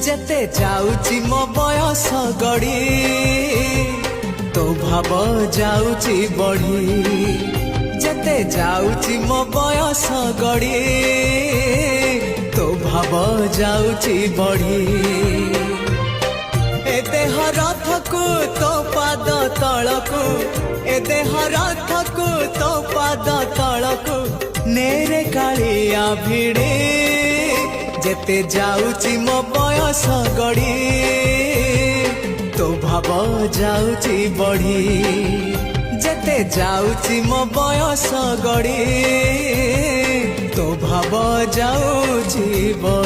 যেতে যাଉଛି ମୋ বয়স গড়ি তো ভাব যাଉଛି বড়ি যেতে যাଉଛି ମୋ বয়স গড়ি তো ভাব যাଉଛି বড়ি এ দেহ রথকু তো পাদ তଳକୁ এ দেহ রথকু তো পাদ তଳକୁ নেরে কাଳିଆ ভিড়ে যেতে যাଉଛି ମୋ বয়স গড়ি তো ভাব যাଉଛି বড়ি যেতে যাଉଛି ମୋ বয়স গড়ি তো ভাব যাଉଛି বড়ি।